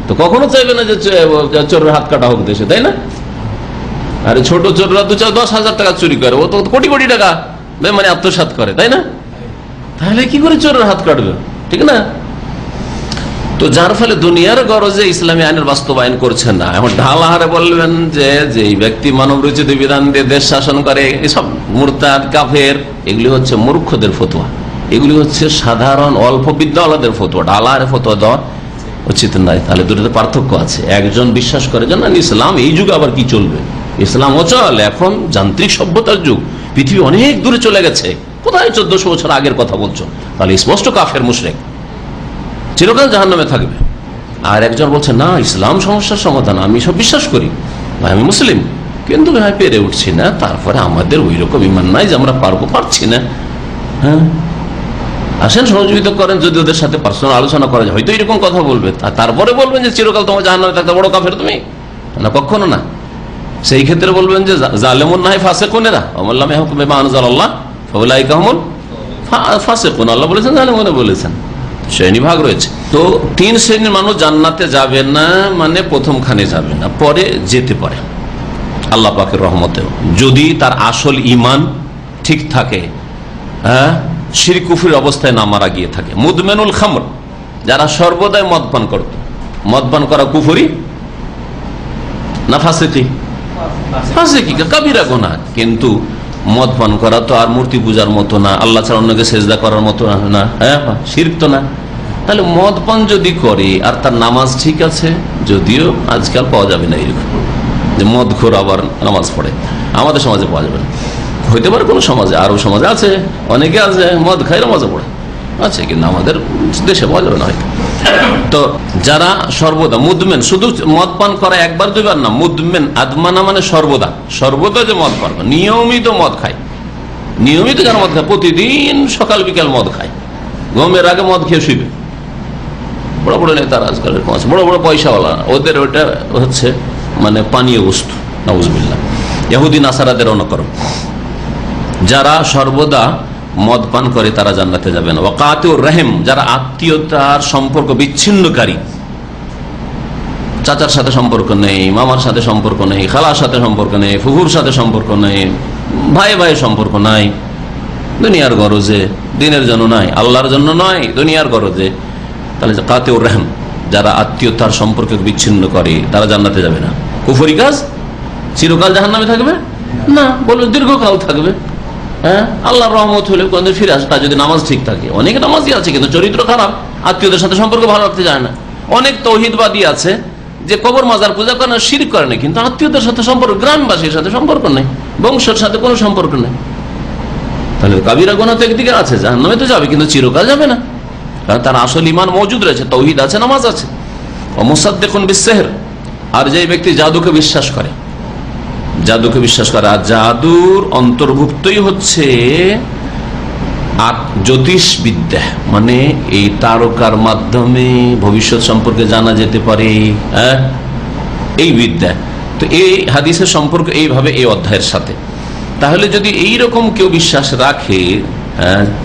তো কখনো চাইবে না যে চোরের হাত কাটা হোক দেশে, তাই না? আরে ছোট চোররা 10,000 টাকা চুরি করে, ও তো কোটি কোটি টাকা মানে আত্মসাৎ করে, তাই না? তাহলে কি করে চোরের হাত কাটবে, ঠিক না? তো যার ফলে দুনিয়ার গরজে ইসলামী আইনের বাস্তবায়ন করছে না। এখন ঢালাহারে বলবেন যে যেই ব্যক্তি মানব রচিত বিধান দিয়ে দেশ শাসন করে, এসব মুরতাদ, কাফের, এগুলি হচ্ছে মূর্খদের ফতোয়া, এগুলি হচ্ছে সাধারণ অল্প বিদ্যাওয়ালাদের ফতোয়া। ঢালাহারে ফতোয়া দেওয়া উচিত নয়। তাহলে দুটোতে পার্থক্য আছে। একজন বিশ্বাস করে যে না, ইসলাম এই যুগে আবার কি চলবে, ইসলাম অচল, এখন যান্ত্রিক সভ্যতার যুগ, পৃথিবী অনেক দূরে চলে গেছে, কোথায় 1400 বছর আগের কথা বলছো, তাহলে স্পষ্ট কাফের, মুশরিক, চিরকাল জাহান্নামে থাকবে। আর একজন বলছে না, ইসলাম সমস্যার সমাধান, আমি সব বিশ্বাস করি, আমি মুসলিম, কিন্তু ভাই পেরে উঠছি না, তারপরে আমাদের ওই রকম ইমান নাই যে আমরা পারছি না। হ্যাঁ, আসেন সহযোগিতা করেন, যদি ওদের সাথে পার্সোনাল আলোচনা করা যায় হয়তো এরকম কথা বলবে, তারপরে বলবেন যে চিরকাল তোমার জাহান্নামে থাকতে বড় কাফের তুমি, না কখনো না। সেই ক্ষেত্রে বলবেন যে জালেমুন নাই ফাসিকুনেরা, আল্লাহ ফাসিকুন, আল্লাহ বলেছেন জালেমুনে বলেছেন, শ্রেণী ভাগ রয়েছে। তো 3 শ্রেণীর মানুষ জান্নাতে যাবে না, মানে প্রথমখানে যাবে না, পরে যেতে পারে আল্লাহ পাকের রহমতেও, যদি তার আসল ইমান ঠিক থাকে, হ্যাঁ, শিরক কুফরির অবস্থায় না মারা গিয়ে থাকে। মুদমেনুল খামর, যারা সর্বদাই মদ পান করত, মদ পান করা কুফরি না ফাসিকি? ফাসিকি, কাবিরা গুনাহ। কিন্তু মদ পান করা তো আর মূর্তি পূজার মতো না, আল্লাহ ছাড়া অন্যকে সেজদা করার মতো না, হ্যাঁ, শিরক তো না। তাহলে মদ পান যদি করে আর তার নামাজ ঠিক আছে, যদিও আজকাল পাওয়া যাবে না এরকম যে মদ ঘোর আবার নামাজ পড়ে, আমাদের সমাজে পাওয়া যাবে না, হইতে পারে কোনো সমাজে, আরো সমাজে আছে, অনেকে আছে মদ খাই নামাজে পড়ে আছে, কিন্তু আমাদের দেশে পাওয়া যাবে না হয়তো। তো যারা সর্বদা মুদমেন, শুধু মদ পান করা একবার দুইবার না, মুদমেন, আদমানা মানে সর্বদা, সর্বদা যে মদ পান করে, নিয়মিত মদ খায়, নিয়মিত যারা মদ খায়, প্রতিদিন সকাল বিকাল মদ খায়, ঘুমের আগে মদ খেয়ে শুইবে, বড় বড় নেতারা আজকাল বড় বড় পয়সাওয়ালা, ওদের ওটা হচ্ছে মানে পানীয় বস্তু, নাউজুবিল্লাহ, ইহুদি নাসারাদের অনুকরণ। যারা সর্বদা মদ পান করে তারা জান্নাতে যাবে না। ওয়াকাতুর রহিম, যারা আত্মীয়তার সম্পর্ক বিচ্ছিন্নকারী, চাচার সাথে সম্পর্ক নেই, মামার সাথে সম্পর্ক নেই, খালার সাথে সম্পর্ক নেই, ফুফুর সাথে সম্পর্ক নেই, ভাই ভাই সম্পর্ক নাই, দুনিয়ার গরজে, দিনের জন্য নয়, আল্লাহর জন্য নয়, দুনিয়ার গরজে, তাহলে কাতুর রহিম, যারা আত্মীয়তার সম্পর্ক বিচ্ছিন্ন করে তারা জান্নাতে যাবে না। কুফরি কাজ, চিরকাল জাহান্নামে থাকবে না, বলবে দীর্ঘকাল থাকবে। হ্যাঁ, আল্লাহর রহমত হলে কোনদিন ফিরে আসবে যদি নামাজ ঠিক থাকে। অনেক নামাজই আছে কিন্তু চরিত্র খারাপ, আত্মীয়দের সাথে সম্পর্ক ভালো রাখতে যায় না। অনেক তৌহিদবাদী আছে যে কবর মাজার পূজা করে না, শিরক করে না, কিন্তু আত্মীয়দের সাথে সম্পর্ক, গ্রামবাসীর সাথে সম্পর্ক নেই, বংশের সাথে কোনো সম্পর্ক নেই। তাহলে কাবিরা গুনাহ তো একদিকে আছে, জাহান্নামে তো যাবে কিন্তু চিরকাল যাবে না, কারণ তার আসল ইমান মওজুদ রয়েছে, তৌহিদ আছে, নামাজ আছে। ওয়া মুসাদ্দিকুন বিস-সিহর, আর যে ব্যক্তি জাদুকে বিশ্বাস করে, জাদুকে বিশ্বাস করে, আর জাদুর অন্তর্ভুক্তই হচ্ছে জ্যোতিষবিদ্যা, মানে এই তারকার মাধ্যমে ভবিষ্যৎ সম্পর্কে জানা যেতে পারে, এই বিদ্যা। তো এই হাদিসের সম্পর্ক এইভাবে এই অধ্যায়ের সাথে। তাহলে যদি এইরকম কেউ বিশ্বাস রাখে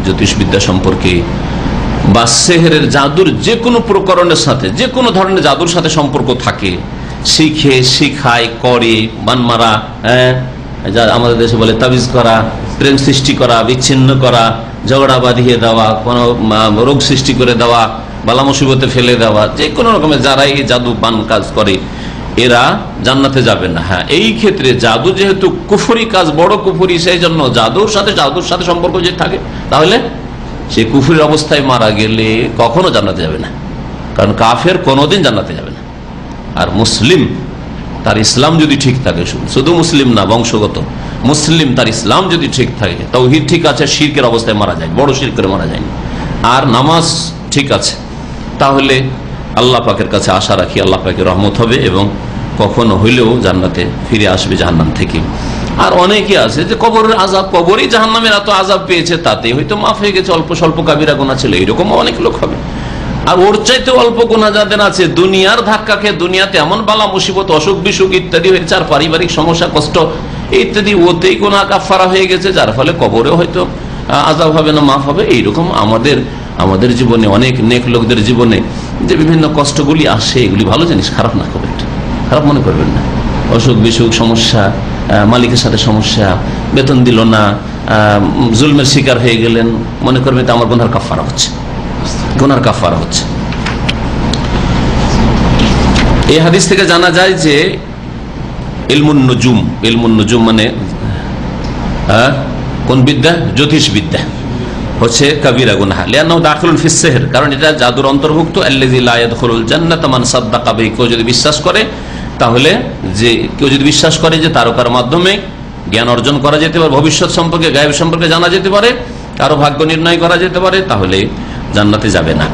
জ্যোতিষবিদ্যা সম্পর্কে বা সেহেরের, জাদুর যে কোনো প্রকরণের সাথে, যে কোনো ধরনের জাদুর সাথে সম্পর্ক থাকে, শিখে, শিখায়, করে, বান মারা, যা আমাদের দেশে বলে তাবিজ করা, প্রেম সৃষ্টি করা, বিচ্ছিন্ন করা, ঝগড়া বাঁধিয়ে দেওয়া, কোনো রোগ সৃষ্টি করে দেওয়া, বালা মুসিবতে ফেলে দেওয়া, যে কোনো রকমের যারা এই জাদু বান কাজ করে এরা জান্নাতে যাবে না। হ্যাঁ, এই ক্ষেত্রে জাদু যেহেতু কুফরি কাজ, বড় কুফরি, সেই জন্য জাদুর সাথে সম্পর্ক যে থাকে, তাহলে সে কুফরির অবস্থায় মারা গেলে কখনো জান্নাতে যাবে না, কারণ কাফের কোনোদিন জান্নাতে যাবে না। আর মুসলিম, তার ইসলাম যদি ঠিক থাকে, শুধু মুসলিম না, বংশগত মুসলিম, তার ইসলাম যদি ঠিক থাকে, তাওহীদ ঠিক আছে, শিরকের অবস্থায় মারা যায়, বড় শিরক করে মারা যায়নি, আর নামাজ ঠিক আছে, তাহলে আল্লাহ পাকের কাছে আশা রাখি আল্লাহ পাকের রহমত হবে এবং কখনো হইলেও জান্নাতে ফিরে আসবে জাহান্নাম থেকে। আর অনেকে আছে যে কবরের আযাব, কবরেই জাহান্নামের এত আযাব পেয়েছে, তাতে হয়তো মাফ হয়ে গেছে, অল্প স্বল্প কাবিরা গুনাহ ছিল, এরকম অনেক লোক হবে। আর ওর চাইতে অল্প গুনাহ যাদের আছে, দুনিয়ার ধাক্কা খেয়ে, দুনিয়াতে এমন বালা মুসিবত, অসুখ বিসুখ ইত্যাদি হয়েছে, আর পারিবারিক সমস্যা, কষ্ট ইত্যাদি, ওতেই গুনাহ কাফারা হয়ে গেছে, যার ফলে কবরেও হয়তো আযাব হবে না, মাফ হবে। এইরকম আমাদের জীবনে, অনেক নেক লোকদের জীবনে যে বিভিন্ন কষ্টগুলি আসে, এগুলি ভালো জিনিস, খারাপ না, খুব একটা খারাপ মনে করবেন না। অসুখ বিসুখ, সমস্যা, মালিকের সাথে সমস্যা, বেতন দিল না, জুলমের শিকার হয়ে গেলেন, মনে করবেন তো আমার গুনার কাফারা হচ্ছে, গুনার কাফারা হচ্ছে। এই হাদিস থেকে জানা যায় যে ইলমুন নুজুম মানে কোন বিদ্যা? জ্যোতিষ বিদ্যা হচ্ছে কাবিরা গুনাহ, লিআন্নাহু দাখিলুন ফিস সিহর, কারণ এটা জাদুর অন্তর্ভুক্ত। আল্লাযী লা ইয়াদখুলুল জান্নাতা মান সাদ্দাকা বিহি, কেউ যদি বিশ্বাস করে, তাহলে কেউ যদি বিশ্বাস করে যে তারকার মাধ্যমে জ্ঞান অর্জন করা যেতে পারে, ভবিষ্যৎ সম্পর্কে, গায়েব সম্পর্কে জানা যেতে পারে, কারো ভাগ্য নির্ণয় করা যেতে পারে, তাহলে জান্নাতে যাবে না।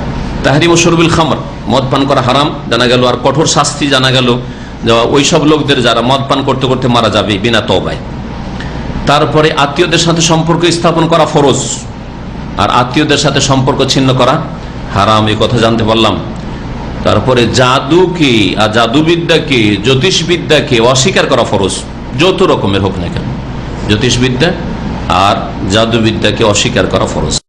তাহরিমু শুরবিল খামর, মদ পান করা হারাম জানা গেল, আর কঠোর শাস্তি জানা গেল ওই সব লোকদের যারা মদ পান করতে করতে মারা যাবে বিনা তওবায়। তারপরে আত্মীয়দের সাথে সম্পর্ক স্থাপন করা ফরজ, আর আত্মীয়দের সাথে সম্পর্ক ছিন্ন করা হারাম, এই কথা জানতে পারলাম। তারপরে জাদুকে আর জাদুবিদ্যাকে, জ্যোতিষবিদ্যাকে অস্বীকার করা ফরজ, যত রকমের হোক না কেন, জ্যোতিষবিদ্যা আর জাদুবিদ্যাকে অস্বীকার করা ফরজ।